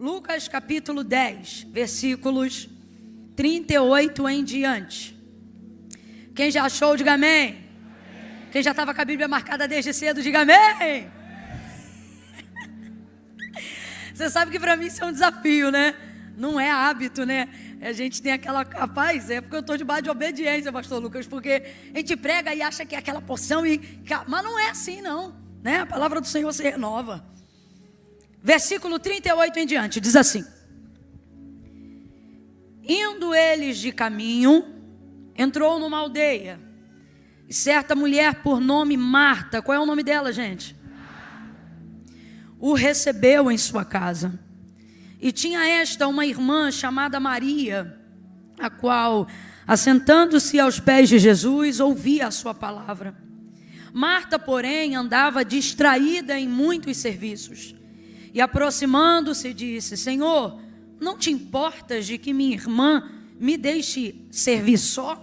Lucas capítulo 10, versículos 38 em diante. Quem já achou, diga amém. Quem já estava com a Bíblia marcada desde cedo, diga amém. Você sabe que para mim isso é um desafio, né? Não é hábito, né? A gente tem aquela... Rapaz, é porque eu estou debaixo de obediência, pastor Lucas, porque a gente prega e acha que é aquela porção, mas não é assim não, né? A palavra do Senhor se renova. Versículo 38 em diante, diz assim: indo eles de caminho, entrou numa aldeia, e certa mulher por nome Marta, qual é o nome dela, gente? O recebeu em sua casa. E tinha esta uma irmã chamada Maria, a qual, assentando-se aos pés de Jesus, ouvia a sua palavra. Marta, porém, andava distraída em muitos serviços. E aproximando-se, disse: Senhor, não te importas de que minha irmã me deixe servir só?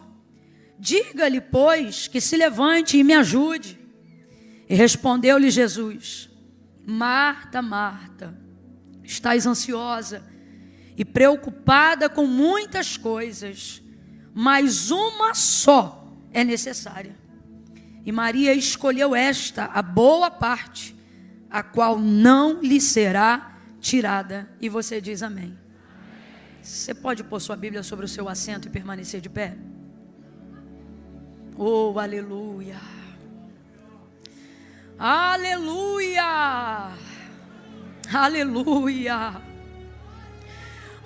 Diga-lhe, pois, que se levante e me ajude. E respondeu-lhe Jesus: Marta, Marta, estás ansiosa e preocupada com muitas coisas, mas uma só é necessária. E Maria escolheu esta, a boa parte, a qual não lhe será tirada. E você diz amém. Você pode pôr sua Bíblia sobre o seu assento e permanecer de pé? Oh, aleluia! Aleluia! Aleluia!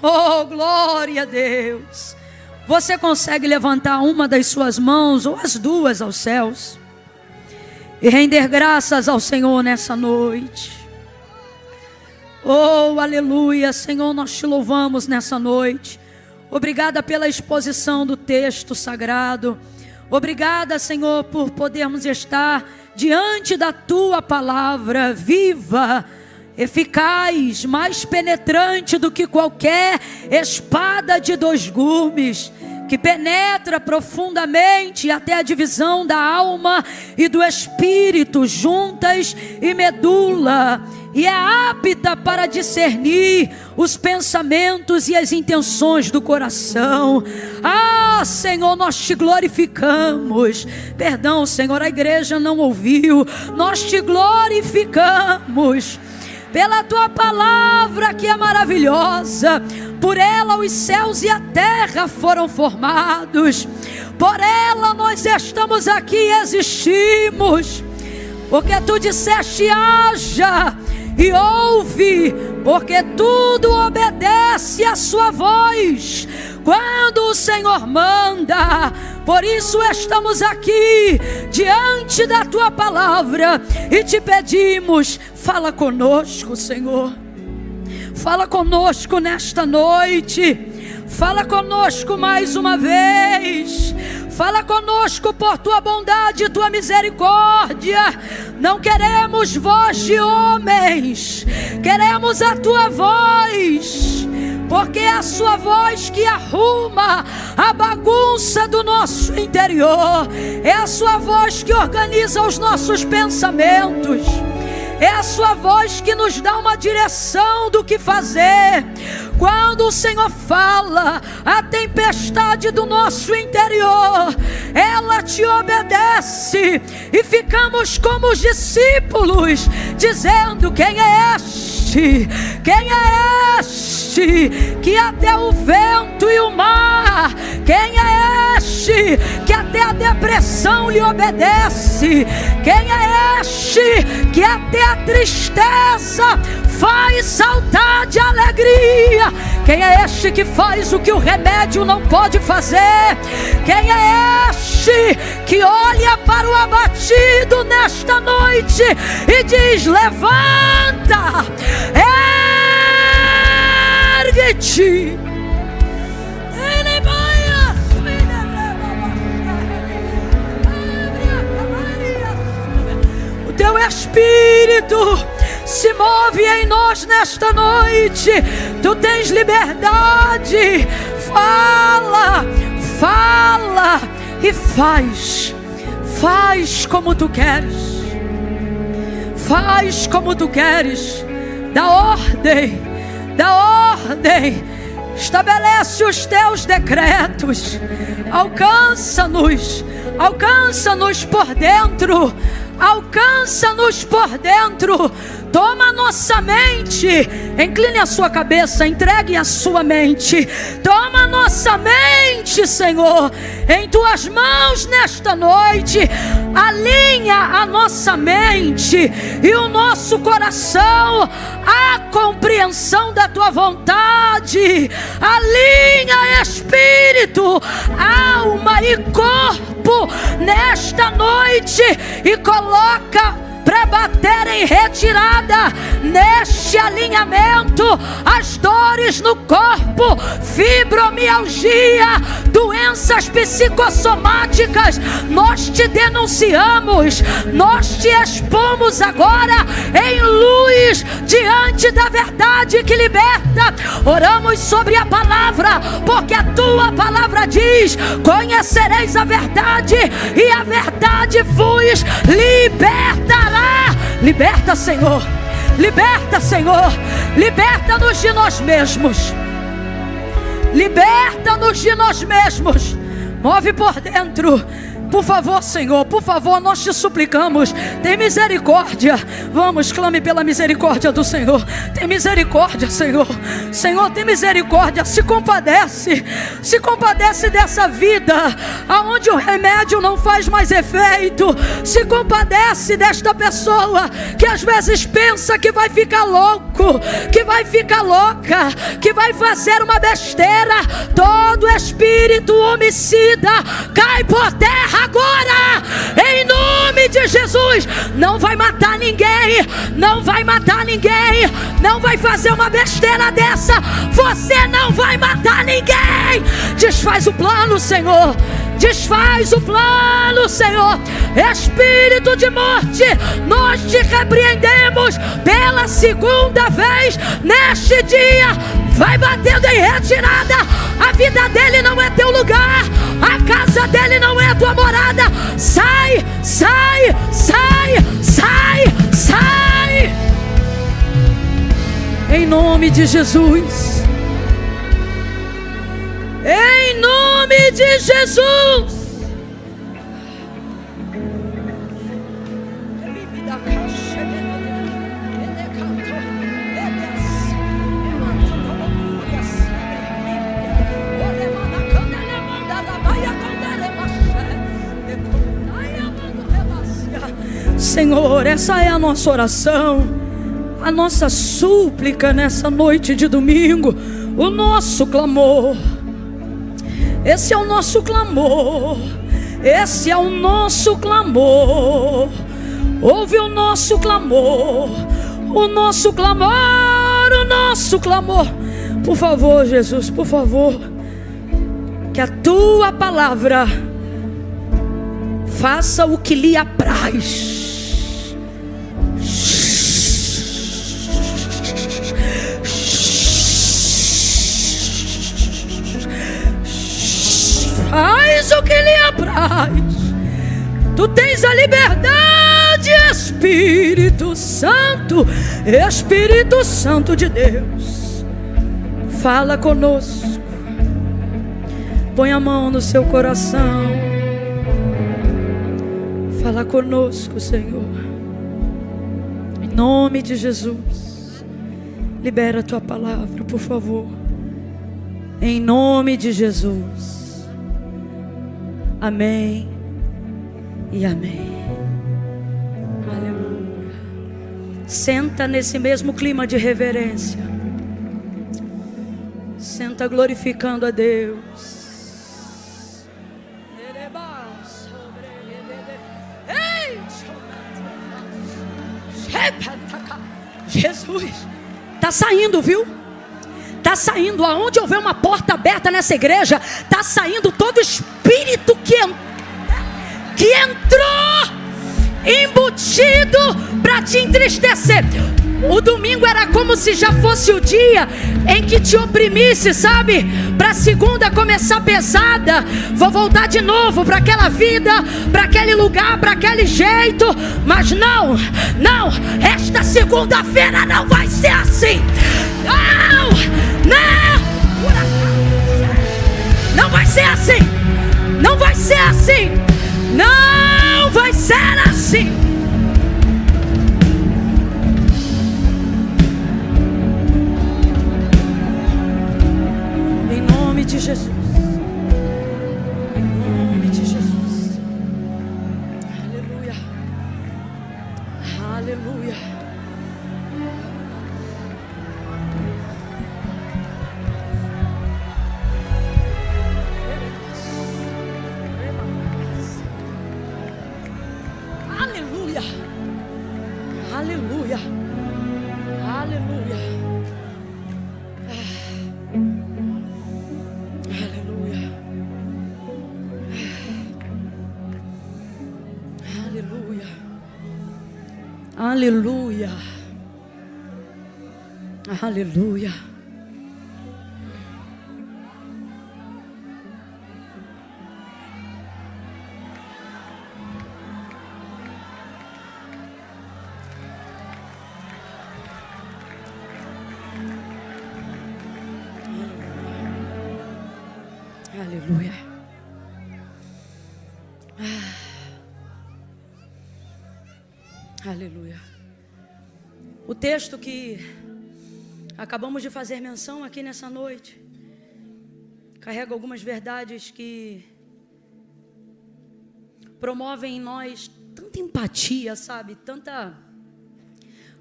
Oh, glória a Deus! Você consegue levantar uma das suas mãos ou as duas aos céus e render graças ao Senhor nessa noite? Oh, aleluia! Senhor, nós te louvamos nessa noite. Obrigada pela exposição do texto sagrado. Obrigada, Senhor, por podermos estar diante da tua palavra viva, eficaz, mais penetrante do que qualquer espada de dois gumes, que penetra profundamente até a divisão da alma e do espírito, juntas e medula, e é apta para discernir os pensamentos e as intenções do coração. Ah, Senhor, nós te glorificamos. Perdão, Senhor, a igreja não ouviu. Nós te glorificamos pela tua palavra que é maravilhosa. Por ela os céus e a terra foram formados. Por ela nós estamos aqui e existimos. Porque tu disseste: haja e ouve, porque tudo obedece à sua voz quando o Senhor manda. Por isso estamos aqui diante da tua palavra e te pedimos: fala conosco, Senhor. Fala conosco nesta noite. Fala conosco mais uma vez. Fala conosco por tua bondade e tua misericórdia. Não queremos voz de homens, queremos a tua voz, porque é a sua voz que arruma a bagunça do nosso interior. É a sua voz que organiza os nossos pensamentos. É a sua voz que nos dá uma direção do que fazer. Quando o Senhor fala, a tempestade do nosso interior, ela te obedece. E ficamos como os discípulos, dizendo: quem é este? Quem é este que até o vento e o mar? Quem é este que até a depressão lhe obedece? Quem é este que até a tristeza faz saltar de alegria? Quem é este que faz o que o remédio não pode fazer? Quem é este que olha para o abatido nesta noite e diz: levanta, ergue-te? O teu Espírito se move em nós nesta noite. Tu tens liberdade. Fala, fala e faz. Faz como tu queres. Faz como tu queres. Dá ordem. dá ordem, estabelece os teus decretos. Alcança-nos, alcança-nos por dentro, alcança-nos por dentro. Toma a nossa mente, incline a sua cabeça, entregue a sua mente. Toma a nossa mente, Senhor, em tuas mãos nesta noite. Alinha a nossa mente e o nosso coração à compreensão da tua vontade. Alinha espírito, alma e corpo nesta noite e coloca para bater em retirada neste alinhamento as dores no corpo, fibromialgia, doenças psicossomáticas. Nós te denunciamos, nós te expomos agora em luz diante da verdade que liberta. Oramos sobre a palavra, porque a tua palavra diz: conhecereis a verdade e a verdade vos libertará. Liberta, Senhor, liberta, Senhor, liberta-nos de nós mesmos, liberta-nos de nós mesmos, move por dentro. Por favor, Senhor, por favor, nós te suplicamos, tem misericórdia. Vamos, clame pela misericórdia do Senhor. Tem misericórdia, Senhor. Senhor, tem misericórdia. Se compadece dessa vida aonde o remédio não faz mais efeito. Se compadece desta pessoa que às vezes pensa que vai ficar louco, que vai ficar louca, que vai fazer uma besteira. Todo espírito homicida cai por terra agora, em nome de Jesus. Não vai matar ninguém, não vai matar ninguém, não vai fazer uma besteira dessa. Você não vai matar ninguém. Desfaz o plano, Senhor. Desfaz o plano, Senhor. Espírito de morte, nós te repreendemos pela segunda vez neste dia. Vai batendo em retirada. A vida dele não é teu lugar, a casa dele não é tua morada. Sai, sai, sai, sai, sai, em nome de Jesus, em nome de Jesus. Senhor, essa é a nossa oração, a nossa súplica nessa noite de domingo, o nosso clamor. Esse é o nosso clamor, esse é o nosso clamor. Ouve o nosso clamor, o nosso clamor, o nosso clamor. Por favor, Jesus, por favor, que a tua palavra faça o que lhe apraz. Faz o que lhe apraz. Tu tens a liberdade, Espírito Santo, Espírito Santo de Deus. Fala conosco. Põe a mão no seu coração. Fala conosco, Senhor. Em nome de Jesus. Libera a tua palavra, por favor. Em nome de Jesus. Amém e amém. Aleluia. Senta nesse mesmo clima de reverência. Senta glorificando a Deus. Jesus, está saindo, viu? Está saindo. Aonde houver uma porta aberta nessa igreja, está saindo todo espírito que entrou embutido para te entristecer. O domingo era como se já fosse o dia em que te oprimisse, sabe? Para segunda começar pesada. Vou voltar de novo para aquela vida, para aquele lugar, para aquele jeito. Mas não, esta segunda-feira não vai ser assim. Não, assim. Não vai ser assim. Não vai ser assim. Em nome de Jesus. Em nome de Jesus. Aleluia. Aleluia. Aleluia. Aleluia. Aleluia. Aleluia. Aleluia. Aleluia. Aleluia. Aleluia. Aleluia. O texto que acabamos de fazer menção aqui nessa noite carrega algumas verdades que promovem em nós tanta empatia, sabe? Tanta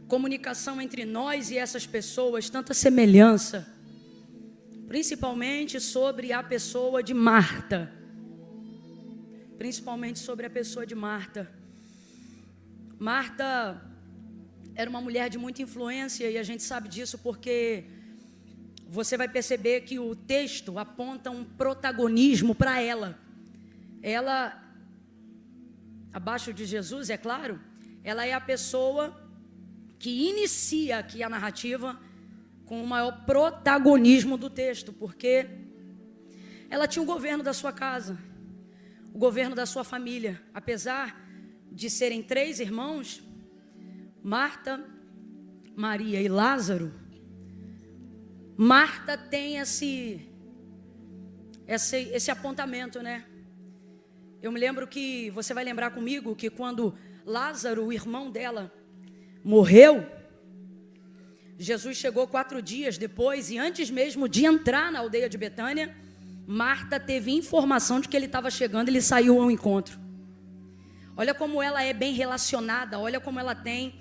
comunicação entre nós e essas pessoas, tanta semelhança. Principalmente sobre a pessoa de Marta. Principalmente sobre a pessoa de Marta. Marta era uma mulher de muita influência e a gente sabe disso porque você vai perceber que o texto aponta um protagonismo para ela. Ela, abaixo de Jesus, é claro, ela é a pessoa que inicia aqui a narrativa com o maior protagonismo do texto, porque ela tinha o governo da sua casa, o governo da sua família. Apesar de serem 3 irmãos, Marta, Maria e Lázaro, Marta tem esse apontamento, né? Eu me lembro que, você vai lembrar comigo, que quando Lázaro, o irmão dela, morreu, Jesus chegou 4 dias depois e antes mesmo de entrar na aldeia de Betânia, Marta teve informação de que ele estava chegando e ele saiu ao encontro. Olha como ela é bem relacionada, olha como ela tem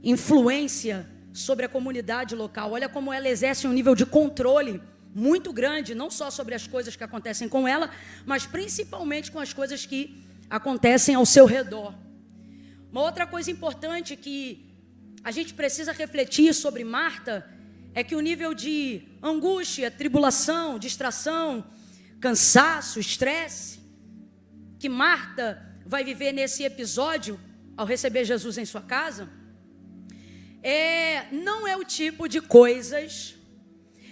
influência sobre a comunidade local, olha como ela exerce um nível de controle muito grande, não só sobre as coisas que acontecem com ela, mas principalmente com as coisas que acontecem ao seu redor. Uma outra coisa importante que a gente precisa refletir sobre Marta é que o nível de angústia, tribulação, distração, cansaço, estresse que Marta vai viver nesse episódio ao receber Jesus em sua casa não é o tipo de coisas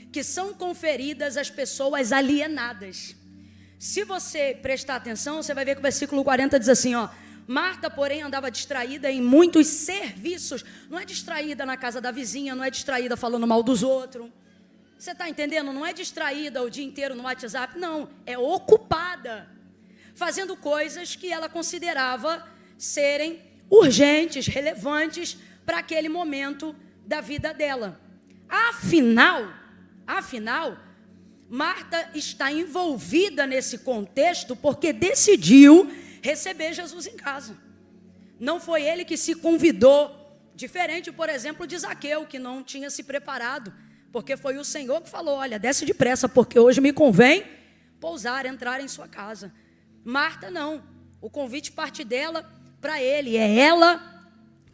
que são conferidas às pessoas alienadas. Se você prestar atenção, você vai ver que o versículo 40 diz assim, ó: Marta, porém, andava distraída em muitos serviços. Não é distraída na casa da vizinha, não é distraída falando mal dos outros. Você está entendendo? Não é distraída o dia inteiro no WhatsApp, não. É ocupada, fazendo coisas que ela considerava serem urgentes, relevantes para aquele momento da vida dela. Afinal, Marta está envolvida nesse contexto porque decidiu receber Jesus em casa. Não foi ele que se convidou, diferente, por exemplo, de Zaqueu, que não tinha se preparado, porque foi o Senhor que falou: olha, desce depressa, porque hoje me convém pousar, entrar em sua casa. Marta não, o convite parte dela para ele, é ela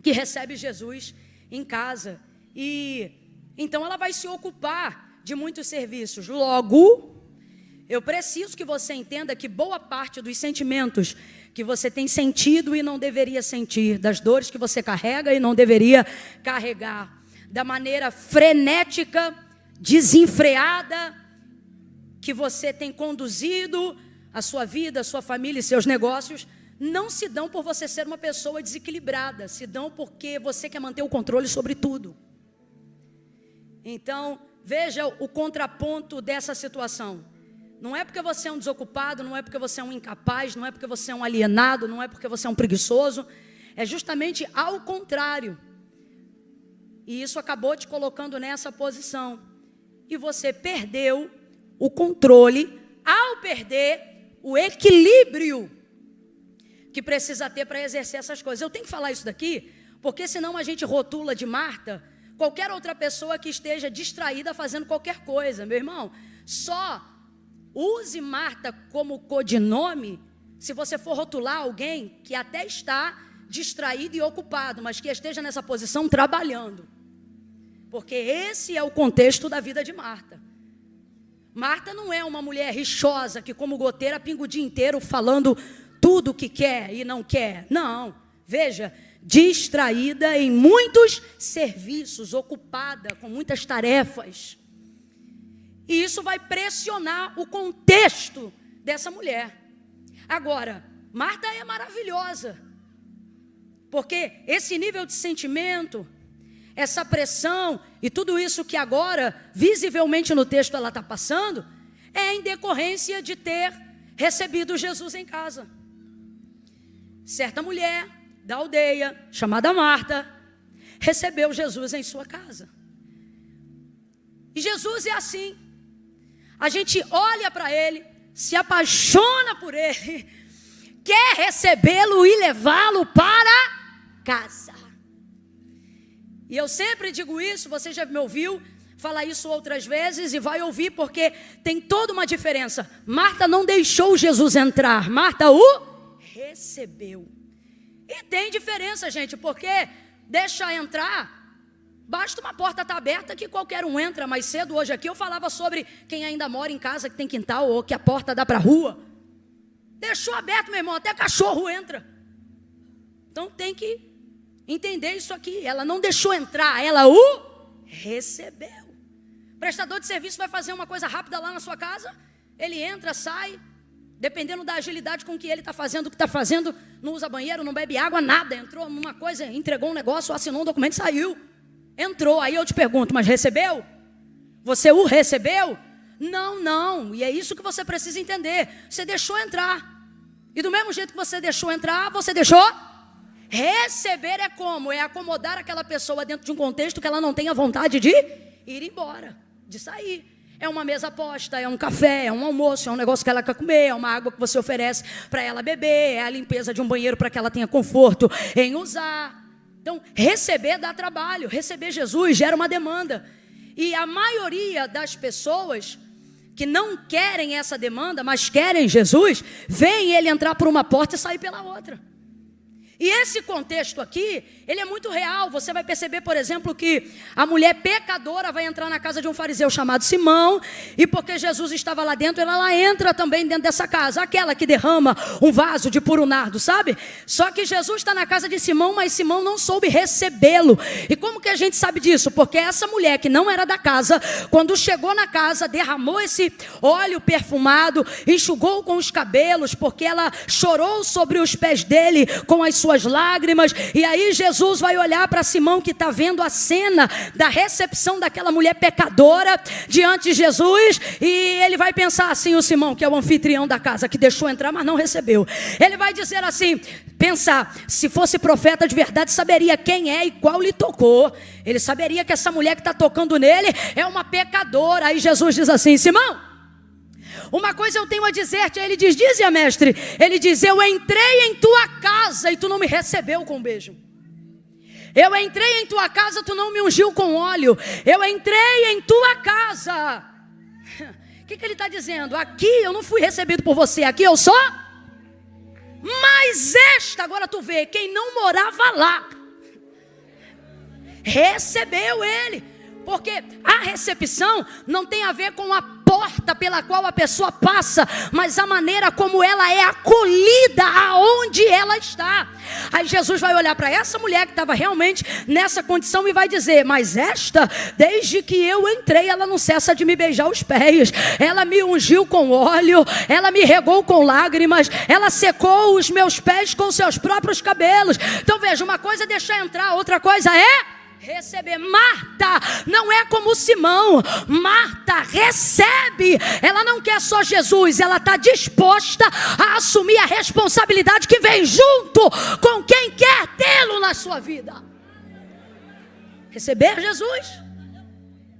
que recebe Jesus em casa. E então ela vai se ocupar de muitos serviços. Logo, eu preciso que você entenda que boa parte dos sentimentos que você tem sentido e não deveria sentir, das dores que você carrega e não deveria carregar, da maneira frenética, desenfreada que você tem conduzido a sua vida, a sua família e seus negócios, não se dão por você ser uma pessoa desequilibrada, se dão porque você quer manter o controle sobre tudo. Então, veja o contraponto dessa situação. Não é porque você é um desocupado, não é porque você é um incapaz, não é porque você é um alienado, não é porque você é um preguiçoso. É justamente ao contrário. E isso acabou te colocando nessa posição. E você perdeu o controle ao perder o equilíbrio que precisa ter para exercer essas coisas. Eu tenho que falar isso daqui, porque senão a gente rotula de Marta qualquer outra pessoa que esteja distraída fazendo qualquer coisa. Meu irmão, só use Marta como codinome se você for rotular alguém que até está distraído e ocupado, mas que esteja nessa posição trabalhando. Porque esse é o contexto da vida de Marta. Marta não é uma mulher rixosa que, como goteira, pinga o dia inteiro falando tudo o que quer e não quer. Não, veja, distraída em muitos serviços, ocupada com muitas tarefas. E isso vai pressionar o contexto dessa mulher. Agora, Marta é maravilhosa, porque esse nível de sentimento, essa pressão e tudo isso que agora, visivelmente no texto ela está passando, é em decorrência de ter recebido Jesus em casa. Certa mulher da aldeia, chamada Marta, recebeu Jesus em sua casa. E Jesus é assim. A gente olha para ele, se apaixona por ele, quer recebê-lo e levá-lo para casa. E eu sempre digo isso, você já me ouviu falar isso outras vezes e vai ouvir, porque tem toda uma diferença. Marta não deixou Jesus entrar, Marta o recebeu. E tem diferença, gente, porque deixa entrar, basta uma porta estar aberta que qualquer um entra. Mais cedo hoje aqui eu falava sobre quem ainda mora em casa que tem quintal ou que a porta dá para a rua. Deixou aberto, meu irmão, até cachorro entra. Então tem que entender isso aqui. Ela não deixou entrar, ela o recebeu. Prestador de serviço vai fazer uma coisa rápida lá na sua casa, ele entra, sai, dependendo da agilidade com que ele está fazendo o que está fazendo, não usa banheiro, não bebe água, nada. Entrou numa coisa, entregou um negócio, assinou um documento e saiu. Entrou, aí eu te pergunto, mas recebeu? Você o recebeu? Não, e é isso que você precisa entender. Você deixou entrar. E do mesmo jeito que você deixou entrar, você deixou? Receber é como? É acomodar aquela pessoa dentro de um contexto que ela não tenha vontade de ir embora, de sair. É uma mesa posta, é um café, é um almoço, é um negócio que ela quer comer, é uma água que você oferece para ela beber, é a limpeza de um banheiro para que ela tenha conforto em usar. Então, receber dá trabalho, receber Jesus gera uma demanda. E a maioria das pessoas que não querem essa demanda, mas querem Jesus, veem ele entrar por uma porta e sair pela outra. E esse contexto aqui, ele é muito real. Você vai perceber, por exemplo, que a mulher pecadora vai entrar na casa de um fariseu chamado Simão, e porque Jesus estava lá dentro, ela entra também dentro dessa casa, aquela que derrama um vaso de puro nardo, sabe? Só que Jesus está na casa de Simão, mas Simão não soube recebê-lo. E como que a gente sabe disso? Porque essa mulher que não era da casa, quando chegou na casa, derramou esse óleo perfumado, enxugou com os cabelos, porque ela chorou sobre os pés dele com as suas lágrimas. E aí Jesus vai olhar para Simão, que está vendo a cena da recepção daquela mulher pecadora diante de Jesus, e ele vai pensar assim, o Simão, que é o anfitrião da casa, que deixou entrar, mas não recebeu. Ele vai dizer assim, pensar, se fosse profeta de verdade, saberia quem é e qual lhe tocou. Ele saberia que essa mulher que está tocando nele é uma pecadora. Aí Jesus diz assim, Simão, uma coisa eu tenho a dizer-te. Ele diz, dize a mestre. Ele diz, eu entrei em tua casa e tu não me recebeu com um beijo. Eu entrei em tua casa, tu não me ungiu com óleo. Eu entrei em tua casa. O que ele está dizendo? Aqui eu não fui recebido por você, aqui eu só. Mas esta, agora tu vê, quem não morava lá, recebeu ele. Porque a recepção não tem a ver com a porta pela qual a pessoa passa, mas a maneira como ela é acolhida aonde ela está. Aí Jesus vai olhar para essa mulher que estava realmente nessa condição e vai dizer, mas esta, desde que eu entrei, ela não cessa de me beijar os pés, ela me ungiu com óleo, ela me regou com lágrimas, ela secou os meus pés com seus próprios cabelos. Então veja, uma coisa é deixar entrar, outra coisa é receber. Marta não é como Simão. Marta recebe. Ela não quer só Jesus, ela está disposta a assumir a responsabilidade que vem junto com quem quer tê-lo na sua vida. Receber Jesus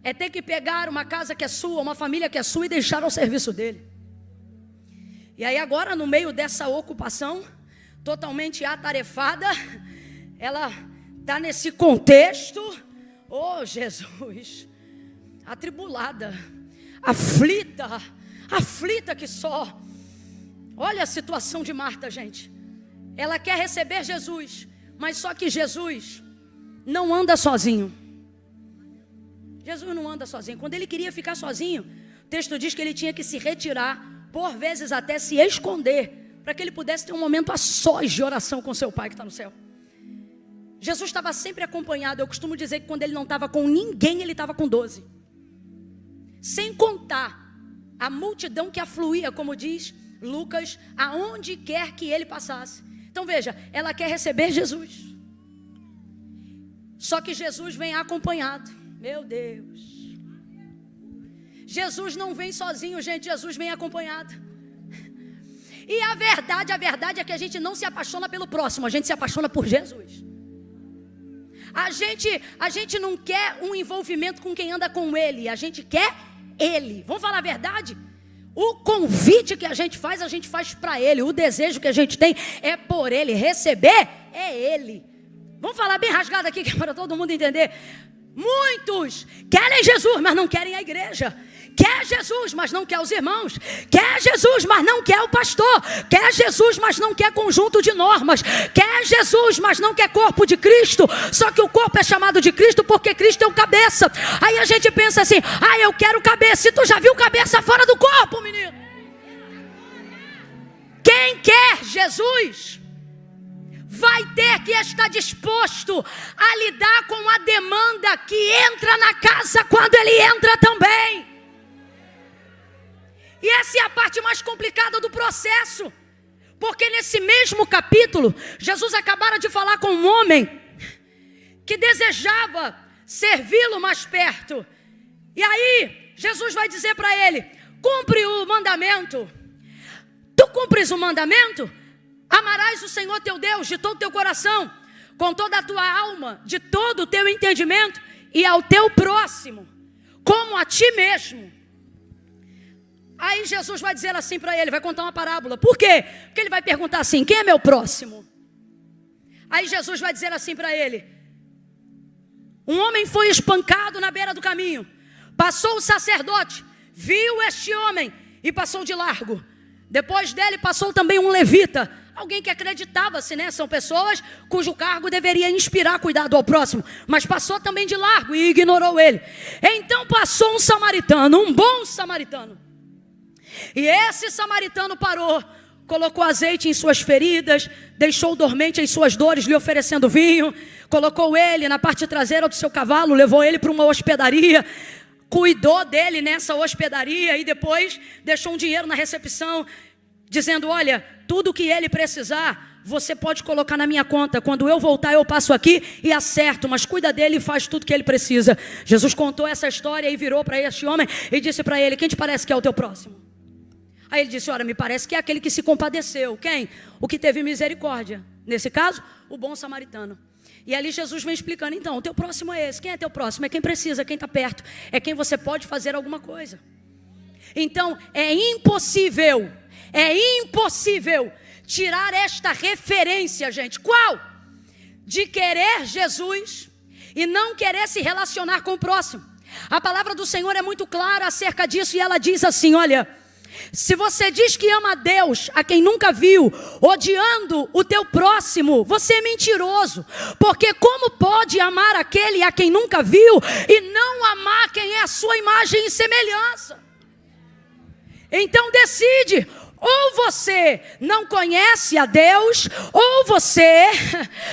é ter que pegar uma casa que é sua, uma família que é sua e deixar ao serviço dele. E aí agora, no meio dessa ocupação totalmente atarefada, ela está nesse contexto, oh Jesus, atribulada, aflita que só. Olha a situação de Marta, gente. Ela quer receber Jesus, mas só que Jesus não anda sozinho. Jesus não anda sozinho. Quando ele queria ficar sozinho, o texto diz que ele tinha que se retirar, por vezes até se esconder, para que ele pudesse ter um momento a sós de oração com seu Pai que está no céu. Jesus estava sempre acompanhado. Eu costumo dizer que quando ele não estava com ninguém, ele estava com 12. Sem contar a multidão que afluía, como diz Lucas, aonde quer que ele passasse. Então veja, ela quer receber Jesus. Só que Jesus vem acompanhado. Meu Deus. Jesus não vem sozinho, gente. Jesus vem acompanhado. E a verdade é que a gente não se apaixona pelo próximo, a gente se apaixona por Jesus. A gente não quer um envolvimento com quem anda com ele, a gente quer ele. Vamos falar a verdade? O convite que a gente faz para ele. O desejo que a gente tem é por ele. Receber é ele. Vamos falar bem rasgado aqui, que é para todo mundo entender. Muitos querem Jesus, mas não querem a igreja. Quer Jesus, mas não quer os irmãos. Quer Jesus, mas não quer o pastor. Quer Jesus, mas não quer conjunto de normas. Quer Jesus, mas não quer corpo de Cristo. Só que o corpo é chamado de Cristo porque Cristo é o cabeça. Aí a gente pensa assim: eu quero cabeça. E tu já viu cabeça fora do corpo, menino? Quem quer Jesus vai ter que estar disposto a lidar com a demanda que entra na casa quando ele entra também. E essa é a parte mais complicada do processo. Porque nesse mesmo capítulo, Jesus acabara de falar com um homem que desejava servi-lo mais perto. E aí, Jesus vai dizer para ele: cumpre o mandamento. Tu cumpres o mandamento? Amarás o Senhor teu Deus de todo o teu coração, com toda a tua alma, de todo o teu entendimento, e ao teu próximo, como a ti mesmo. Aí Jesus vai dizer assim para ele, vai contar uma parábola. Por quê? Porque ele vai perguntar assim: quem é meu próximo? Aí Jesus vai dizer assim para ele: um homem foi espancado na beira do caminho. Passou o sacerdote, viu este homem e passou de largo. Depois dele passou também um levita, alguém que acreditava-se, né? São pessoas cujo cargo deveria inspirar cuidado ao próximo, mas passou também de largo e ignorou ele. Então passou um samaritano, um bom samaritano. E esse samaritano parou, colocou azeite em suas feridas, deixou dormente em suas dores, lhe oferecendo vinho, colocou ele na parte traseira do seu cavalo, levou ele para uma hospedaria, cuidou dele nessa hospedaria e depois deixou um dinheiro na recepção, dizendo: olha, tudo que ele precisar, você pode colocar na minha conta. Quando eu voltar, eu passo aqui e acerto, mas cuida dele e faz tudo que ele precisa. Jesus contou essa história e virou para este homem e disse para ele: quem te parece que é o teu próximo? Aí ele disse: olha, me parece que é aquele que se compadeceu. Quem? O que teve misericórdia. Nesse caso, o bom samaritano. E ali Jesus vem explicando: então, o teu próximo é esse. Quem é teu próximo? É quem precisa, quem está perto. É quem você pode fazer alguma coisa. Então, é impossível tirar esta referência, gente. Qual? De querer Jesus e não querer se relacionar com o próximo. A palavra do Senhor é muito clara acerca disso, e ela diz assim: olha, se você diz que ama a Deus, a quem nunca viu, odiando o teu próximo, você é mentiroso. Porque como pode amar aquele a quem nunca viu e não amar quem é a sua imagem e semelhança? Então decide: ou você não conhece a Deus, ou você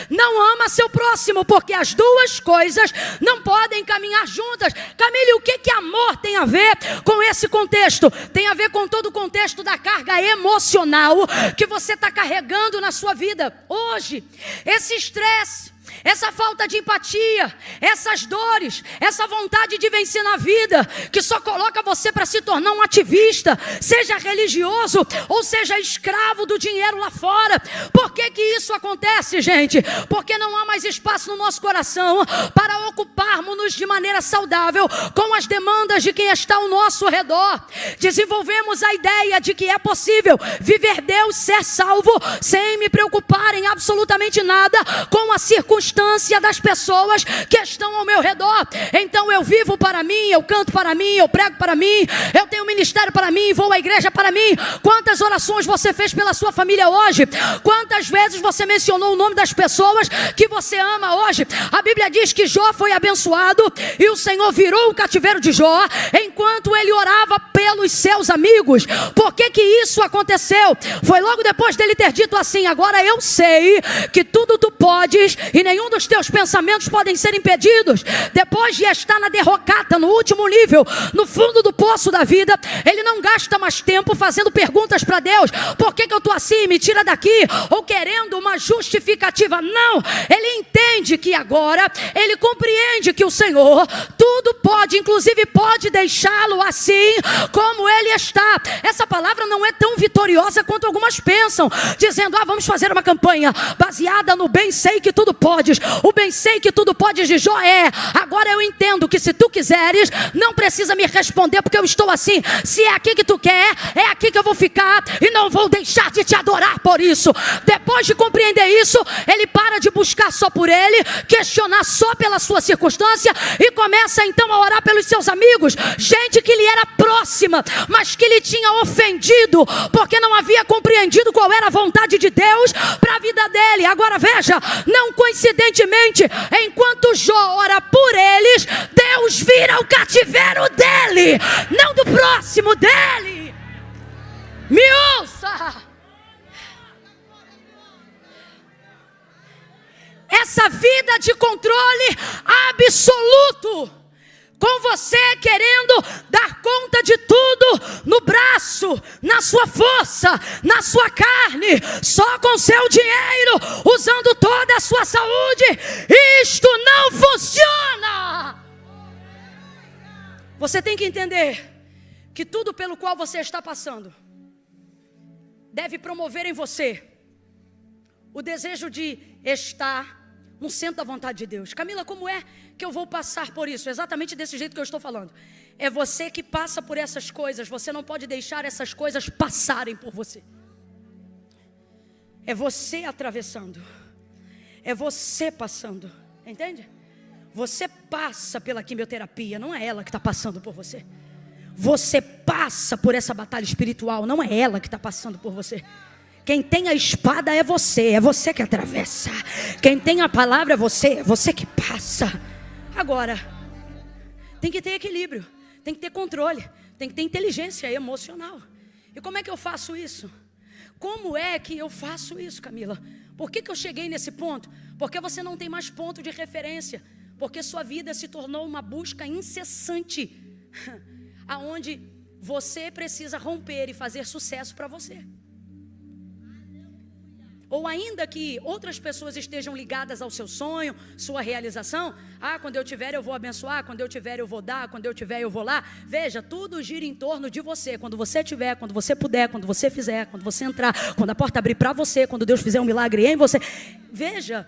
não ama seu próximo, porque as duas coisas não podem caminhar juntas. Camille, o que amor tem a ver com esse contexto? Tem a ver com todo o contexto da carga emocional que você está carregando na sua vida hoje. Esse estresse, essa falta de empatia, essas dores, essa vontade de vencer na vida, que só coloca você para se tornar um ativista, seja religioso ou seja escravo do dinheiro lá fora. Por que que isso acontece, gente? Porque não há mais espaço no nosso coração para ocuparmos-nos de maneira saudável com as demandas de quem está ao nosso redor. Desenvolvemos a ideia de que é possível viver Deus, ser salvo, sem me preocupar em absolutamente nada com a circunstância das pessoas que estão ao meu redor. Então eu vivo para mim, eu canto para mim, eu prego para mim, eu tenho ministério para mim, vou à igreja para mim. Quantas orações você fez pela sua família hoje? Quantas vezes você mencionou o nome das pessoas que você ama hoje? A Bíblia diz que Jó foi abençoado e o Senhor virou o cativeiro de Jó enquanto ele orava pelos seus amigos. Por que que isso aconteceu? Foi logo depois dele ter dito assim: agora eu sei que tudo tu podes e nenhum dos teus pensamentos podem ser impedidos. Depois de estar na derrocata, no último nível, no fundo do poço da vida, ele não gasta mais tempo fazendo perguntas para Deus: por que que eu estou assim? Me tira daqui. Ou querendo uma justificativa. Não, ele entende que agora, ele compreende que o Senhor tudo pode, inclusive pode deixá-lo assim como ele está. Essa palavra não é tão vitoriosa quanto algumas pensam, dizendo: vamos fazer uma campanha baseada no bem sei que tudo podes. O bem sei que tudo podes de Jó agora eu entendo que se tu quiseres, não precisa me responder porque eu estou assim. Se é aqui que tu quer, é aqui que eu vou ficar e não vou deixar de te adorar por isso. Depois de compreender isso, ele para de buscar só por ele, questionar só pela sua circunstância e começa então a orar pelos seus amigos, gente que lhe era próxima, mas que lhe tinha ofendido porque não havia compreendido qual era a vontade de Deus para a vida dele. Agora veja, não coincidentemente, enquanto Jó ora por eles, Deus vira o cativeiro dele, não do próximo dele. Me ouça! Essa vida de controle absoluto, com você querendo dar conta de tudo no braço, na sua força, na sua carne, só com seu dinheiro, usando toda a sua saúde, isto não funciona. Você tem que entender que tudo pelo qual você está passando deve promover em você o desejo de estar no centro da vontade de Deus. Camila, como é que eu vou passar por isso? Exatamente desse jeito que eu estou falando. É você que passa por essas coisas. Você não pode deixar essas coisas passarem por você. É você atravessando. É você passando. Entende? Você passa pela quimioterapia. Não é ela que está passando por você. Você passa por essa batalha espiritual. Não é ela que está passando por você. Quem tem a espada é você que atravessa. Quem tem a palavra é você que passa. Agora, tem que ter equilíbrio, tem que ter controle, tem que ter inteligência emocional. E como é que eu faço isso? Como é que eu faço isso, Camila? Por que que eu cheguei nesse ponto? Porque você não tem mais ponto de referência. Porque sua vida se tornou uma busca incessante, aonde você precisa romper e fazer sucesso para você. Ou ainda que outras pessoas estejam ligadas ao seu sonho, sua realização. Quando eu tiver eu vou abençoar, quando eu tiver eu vou dar, quando eu tiver eu vou lá. Veja, tudo gira em torno de você. Quando você tiver, quando você puder, quando você fizer, quando você entrar, quando a porta abrir para você, quando Deus fizer um milagre em você. Veja,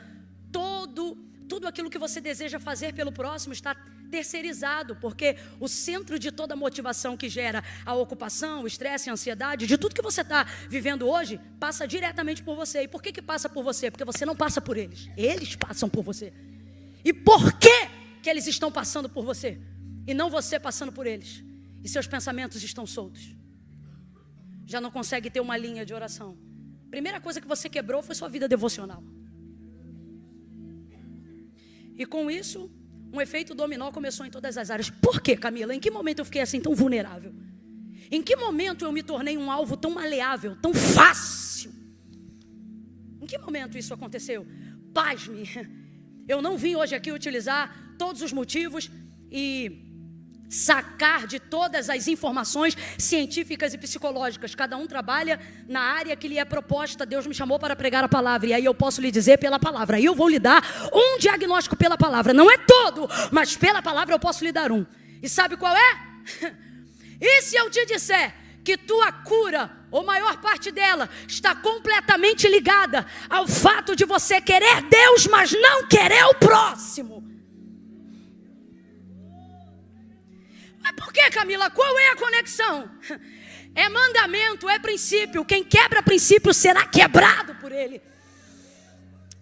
tudo aquilo que você deseja fazer pelo próximo está terceirizado, porque o centro de toda motivação que gera a ocupação, o estresse, a ansiedade, de tudo que você está vivendo hoje, passa diretamente por você. E por que passa por você? Porque você não passa por eles, eles passam por você. E por que eles estão passando por você? E não você passando por eles? E seus pensamentos estão soltos. Já não consegue ter uma linha de oração. Primeira coisa que você quebrou foi sua vida devocional. E com isso, um efeito dominó começou em todas as áreas. Por quê, Camila? Em que momento eu fiquei assim tão vulnerável? Em que momento eu me tornei um alvo tão maleável, tão fácil? Em que momento isso aconteceu? Pasme, eu não vim hoje aqui utilizar todos os motivos e sacar de todas as informações científicas e psicológicas. Cada um trabalha na área que lhe é proposta. Deus me chamou para pregar a palavra, e aí eu posso lhe dizer pela palavra. Aí eu vou lhe dar um diagnóstico pela palavra. Não é todo, mas pela palavra eu posso lhe dar um. E sabe qual é? E se eu te disser que tua cura, ou maior parte dela, está completamente ligada ao fato de você querer Deus, mas não querer o próximo? Mas por que, Camila? Qual é a conexão? É mandamento, é princípio. Quem quebra princípio será quebrado por ele.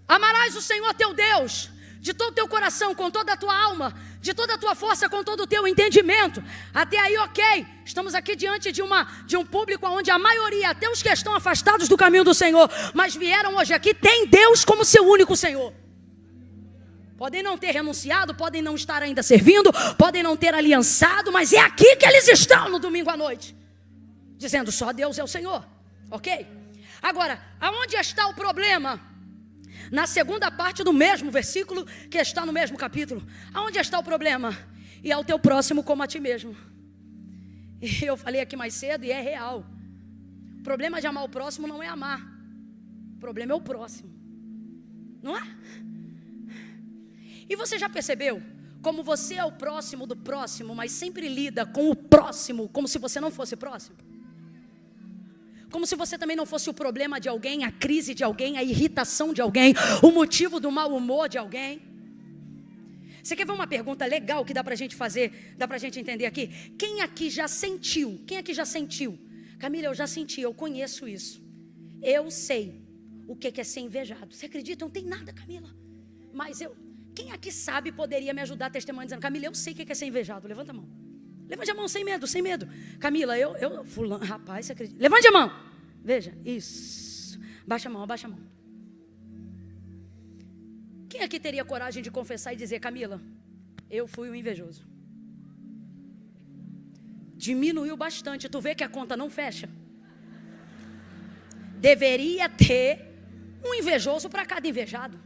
Amarás o Senhor teu Deus de todo o teu coração, com toda a tua alma, de toda a tua força, com todo o teu entendimento. Até aí, ok. Estamos aqui diante de um público onde a maioria, até os que estão afastados do caminho do Senhor, mas vieram hoje aqui, tem Deus como seu único Senhor. Podem não ter renunciado, podem não estar ainda servindo, podem não ter aliançado, mas é aqui que eles estão no domingo à noite, dizendo só Deus é o Senhor, ok? Agora, aonde está o problema? Na segunda parte do mesmo versículo, que está no mesmo capítulo. Aonde está o problema? E ao teu próximo como a ti mesmo. E eu falei aqui mais cedo e é real. O problema de amar o próximo não é amar. O problema é o próximo. Não é? E você já percebeu como você é o próximo do próximo, mas sempre lida com o próximo como se você não fosse próximo? Como se você também não fosse o problema de alguém, a crise de alguém, a irritação de alguém, o motivo do mau humor de alguém. Você quer ver uma pergunta legal que dá pra gente fazer, dá pra gente entender aqui? Quem aqui já sentiu? Quem aqui já sentiu? Camila, eu já senti, eu conheço isso. Eu sei o que é ser invejado. Você acredita? Não tem nada, Camila. Mas quem aqui sabe poderia me ajudar a testemunhar dizendo, Camila, eu sei o que é ser invejado. Levanta a mão. Levante a mão sem medo, sem medo. Camila, fulano, rapaz, você acredita? Levante a mão. Veja, isso. Baixa a mão, abaixa a mão. Quem aqui teria coragem de confessar e dizer, Camila, eu fui o invejoso? Diminuiu bastante. Tu vê que a conta não fecha? Deveria ter um invejoso para cada invejado.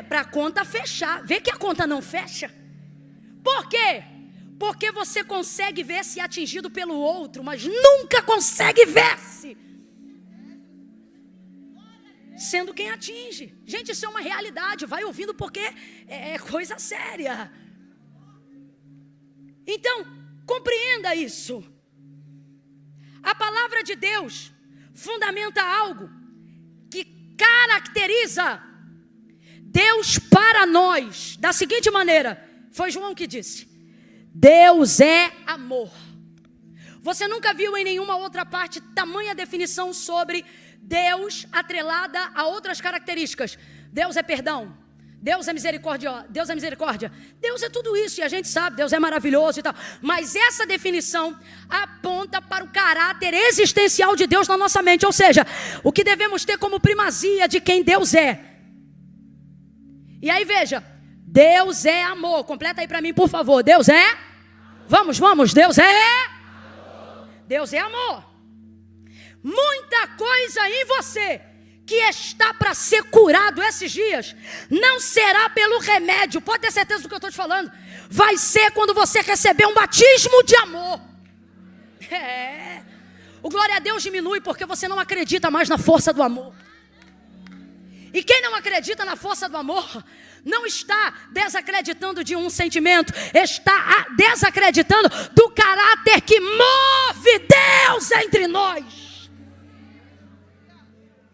Para a conta fechar. Vê que a conta não fecha? Por quê? Porque você consegue ver-se atingido pelo outro, mas nunca consegue ver-se sendo quem atinge. Gente, isso é uma realidade. Vai ouvindo porque é coisa séria. Então, compreenda isso. A palavra de Deus fundamenta algo que caracteriza Deus para nós da seguinte maneira. Foi João que disse. Deus é amor. Você nunca viu em nenhuma outra parte tamanha definição sobre Deus atrelada a outras características. Deus é perdão. Deus é misericórdia. Deus é misericórdia. Deus é tudo isso e a gente sabe. Deus é maravilhoso e tal. Mas essa definição aponta para o caráter existencial de Deus na nossa mente. Ou seja, o que devemos ter como primazia de quem Deus é. E aí veja. Deus é amor. Completa aí para mim, por favor. Deus é? Vamos. Deus é? Deus é amor. Muita coisa em você que está para ser curado esses dias não será pelo remédio. Pode ter certeza do que eu estou te falando. Vai ser quando você receber um batismo de amor. O glória a Deus diminui porque você não acredita mais na força do amor. E quem não acredita na força do amor não está desacreditando de um sentimento, está desacreditando do caráter que move Deus entre nós.